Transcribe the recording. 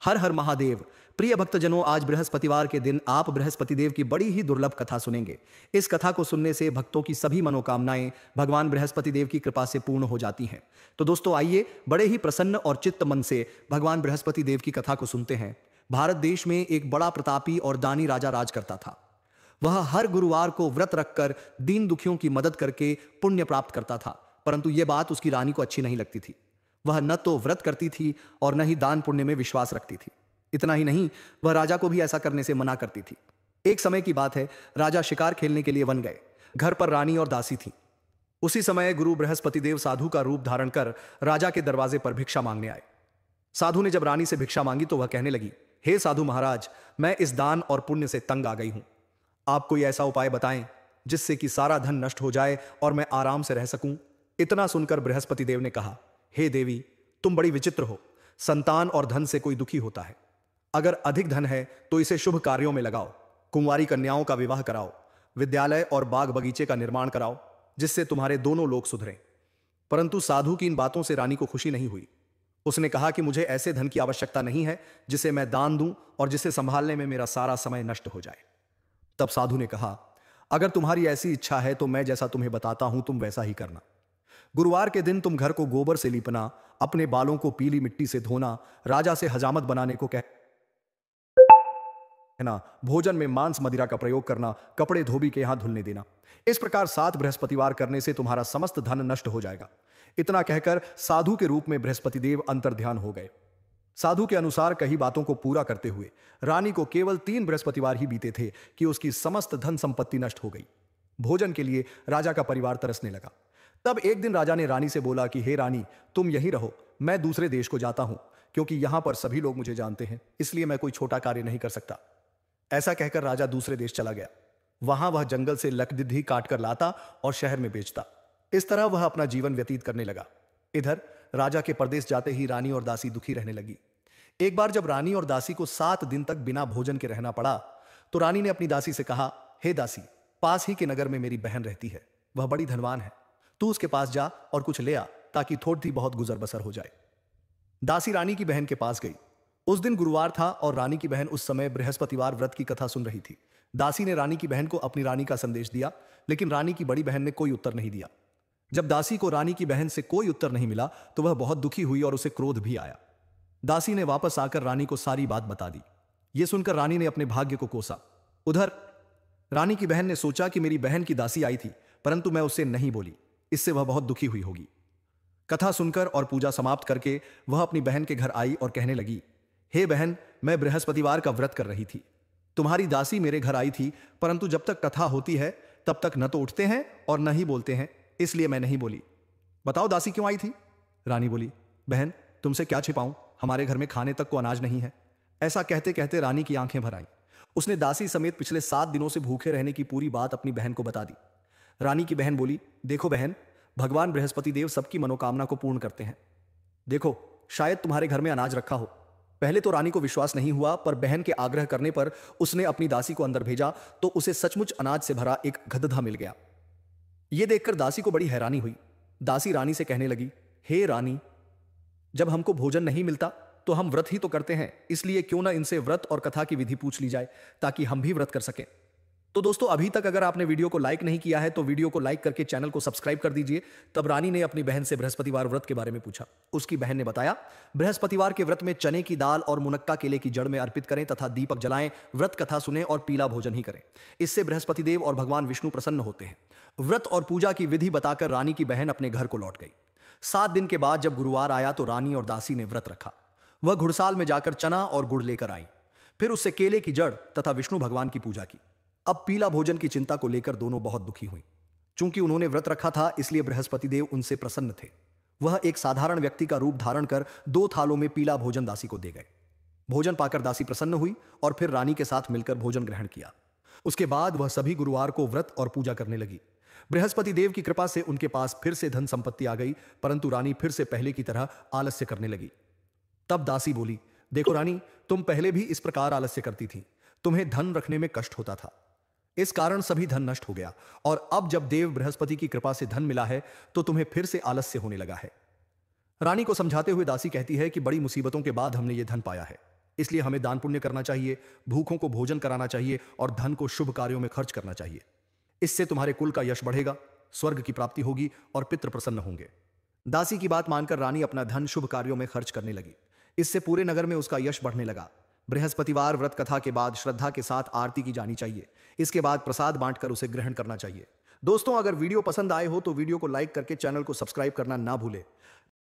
हर हर महादेव। प्रिय भक्तजनों, आज बृहस्पतिवार के दिन आप बृहस्पति देव की बड़ी ही दुर्लभ कथा सुनेंगे। इस कथा को सुनने से भक्तों की सभी मनोकामनाएं भगवान बृहस्पति देव की कृपा से पूर्ण हो जाती हैं। तो दोस्तों आइए बड़े ही प्रसन्न और चित्त मन से भगवान बृहस्पति देव की कथा को सुनते हैं। भारत देश में एक बड़ा प्रतापी और दानी राजा राज करता था। वह हर गुरुवार को व्रत रखकर दीन दुखियों की मदद करके पुण्य प्राप्त करता था, परंतु यह बात उसकी रानी को अच्छी नहीं लगती थी। वह न तो व्रत करती थी और न ही दान पुण्य में विश्वास रखती थी। इतना ही नहीं, वह राजा को भी ऐसा करने से मना करती थी। एक समय की बात है, राजा शिकार खेलने के लिए वन गए। घर पर रानी और दासी थी। उसी समय गुरु बृहस्पति देव साधु का रूप धारण कर राजा के दरवाजे पर भिक्षा मांगने आए। साधु ने जब रानी से भिक्षा मांगी तो वह कहने लगी, हे साधु महाराज, मैं इस दान और पुण्य से तंग आ गई हूं। आप कोई ऐसा उपाय बताएं जिससे कि सारा धन नष्ट हो जाए और मैं आराम से रह सकूं। इतना सुनकर बृहस्पति देव ने कहा, हे देवी, तुम बड़ी विचित्र हो। संतान और धन से कोई दुखी होता है। अगर अधिक धन है तो इसे शुभ कार्यों में लगाओ। कुंवारी कन्याओं का विवाह कराओ, विद्यालय और बाग बगीचे का निर्माण कराओ, जिससे तुम्हारे दोनों लोग सुधरें। परंतु साधु की इन बातों से रानी को खुशी नहीं हुई। उसने कहा कि मुझे ऐसे धन की आवश्यकता नहीं है जिसे मैं दान दूं और जिसे संभालने में मेरा सारा समय नष्ट हो जाए। तब साधु ने कहा, अगर तुम्हारी ऐसी इच्छा है तो मैं जैसा तुम्हें बताता हूं तुम वैसा ही करना। गुरुवार के दिन तुम घर को गोबर से लीपना, अपने बालों को पीली मिट्टी से धोना, राजा से हजामत बनाने को कहना, भोजन में मांस मदिरा का प्रयोग करना, कपड़े धोबी के यहां धुलने देना। इस प्रकार 7 बृहस्पतिवार करने से तुम्हारा समस्त धन नष्ट हो जाएगा। इतना कहकर साधु के रूप में बृहस्पति देव अंतर्ध्यान हो गए। साधु के अनुसार कही बातों को पूरा करते हुए रानी को केवल 3 बृहस्पतिवार ही बीते थे कि उसकी समस्त धन संपत्ति नष्ट हो गई। भोजन के लिए राजा का परिवार तरसने लगा। तब एक दिन राजा ने रानी से बोला कि हे रानी, तुम यहीं रहो, मैं दूसरे देश को जाता हूं, क्योंकि यहां पर सभी लोग मुझे जानते हैं, इसलिए मैं कोई छोटा कार्य नहीं कर सकता। ऐसा कहकर राजा दूसरे देश चला गया। वहां वह जंगल से लकदिद्धी काट कर लाता और शहर में बेचता। इस तरह वह अपना जीवन व्यतीत करने लगा। इधर राजा के परदेश जाते ही रानी और दासी दुखी रहने लगी। एक बार जब रानी और दासी को 7 दिन तक बिना भोजन के रहना पड़ा तो रानी ने अपनी दासी से कहा, हे दासी, पास ही के नगर में मेरी बहन रहती है, वह बड़ी धनवान है, तू उसके पास जा और कुछ ले आ ताकि थोड़ी बहुत गुजर बसर हो जाए। दासी रानी की बहन के पास गई। उस दिन गुरुवार था और रानी की बहन उस समय बृहस्पतिवार व्रत की कथा सुन रही थी। दासी ने रानी की बहन को अपनी रानी का संदेश दिया, लेकिन रानी की बड़ी बहन ने कोई उत्तर नहीं दिया। जब दासी को रानी की बहन से कोई उत्तर नहीं मिला तो वह बहुत दुखी हुई और उसे क्रोध भी आया। दासी ने वापस आकर रानी को सारी बात बता दी। यह सुनकर रानी ने अपने भाग्य को कोसा। उधर रानी की बहन ने सोचा कि मेरी बहन की दासी आई थी, परंतु मैं उससे नहीं बोली, इससे वह बहुत दुखी हुई होगी। कथा सुनकर और पूजा समाप्त करके वह अपनी बहन के घर आई और कहने लगी, हे बहन, मैं बृहस्पतिवार का व्रत कर रही थी। तुम्हारी दासी मेरे घर आई थी, परंतु जब तक कथा होती है तब तक न तो उठते हैं और न ही बोलते हैं, इसलिए मैं नहीं बोली। बताओ दासी क्यों आई थी? रानी बोली, बहन, तुमसे क्या छिपाऊं, हमारे घर में खाने तक को अनाज नहीं है। ऐसा कहते कहते रानी की आंखें भर आईं। उसने दासी समेत पिछले 7 दिनों से भूखे रहने की पूरी बात अपनी बहन को बता दी। रानी की बहन बोली, देखो बहन, भगवान बृहस्पति देव सबकी मनोकामना को पूर्ण करते हैं। देखो, शायद तुम्हारे घर में अनाज रखा हो। पहले तो रानी को विश्वास नहीं हुआ, पर बहन के आग्रह करने पर उसने अपनी दासी को अंदर भेजा तो उसे सचमुच अनाज से भरा एक गदहा मिल गया। यह देखकर दासी को बड़ी हैरानी हुई। दासी रानी से कहने लगी, हे रानी, जब हमको भोजन नहीं मिलता तो हम व्रत ही तो करते हैं, इसलिए क्यों ना इनसे व्रत और कथा की विधि पूछ ली जाए ताकि हम भी व्रत कर सकें। तो दोस्तों, अभी तक अगर आपने वीडियो को लाइक नहीं किया है तो वीडियो को लाइक करके चैनल को सब्सक्राइब कर दीजिए। तब रानी ने अपनी बहन से बृहस्पतिवार व्रत के बारे में पूछा। उसकी बहन ने बताया, बृहस्पतिवार के व्रत में चने की दाल और मुनक्का केले की जड़ में अर्पित करें तथा दीपक जलाएं, व्रत कथा सुने और पीला भोजन ही करें। इससे बृहस्पति देव और भगवान विष्णु प्रसन्न होते हैं। व्रत और पूजा की विधि बताकर रानी की बहन अपने घर को लौट गई। 7 दिन के बाद जब गुरुवार आया तो रानी और दासी ने व्रत रखा। वह घुड़साल में जाकर चना और गुड़ लेकर आई। फिर उससे केले की जड़ तथा विष्णु भगवान की पूजा की। अब पीला भोजन की चिंता को लेकर दोनों बहुत दुखी हुई। चूंकि उन्होंने व्रत रखा था, इसलिए बृहस्पति देव उनसे प्रसन्न थे। वह एक साधारण व्यक्ति का रूप धारण कर 2 थालों में पीला भोजन दासी को दे गए। भोजन पाकर दासी प्रसन्न हुई और फिर रानी के साथ मिलकर भोजन ग्रहण किया। उसके बाद वह सभी गुरुवार को व्रत और पूजा करने लगी। बृहस्पति देव की कृपा से उनके पास फिर से धन संपत्ति आ गई, परंतु रानी फिर से पहले की तरह आलस्य करने लगी। तब दासी बोली, देखो रानी, तुम पहले भी इस प्रकार आलस्य करती थी, तुम्हें धन रखने में कष्ट होता था, इस कारण सभी धन नष्ट हो गया, और अब जब देव बृहस्पति की कृपा से धन मिला है तो तुम्हें फिर से आलस्य होने लगा है। रानी को समझाते हुए दासी कहती है कि बड़ी मुसीबतों के बाद हमने ये धन पाया है। इसलिए हमें दान पुण्य करना चाहिए, भूखों को भोजन कराना चाहिए और धन को शुभ कार्यों में खर्च करना चाहिए। इससे तुम्हारे कुल का यश बढ़ेगा, स्वर्ग की प्राप्ति होगी और पितृ प्रसन्न होंगे। दासी की बात मानकर रानी अपना धन शुभ कार्यों में खर्च करने लगी। इससे पूरे नगर में उसका यश बढ़ने लगा। बृहस्पतिवार व्रत कथा के बाद श्रद्धा के साथ आरती की जानी चाहिए। इसके बाद प्रसाद बांटकर उसे ग्रहण करना चाहिए। दोस्तों, अगर वीडियो पसंद आए हो तो वीडियो को लाइक करके चैनल को सब्सक्राइब करना ना भूले।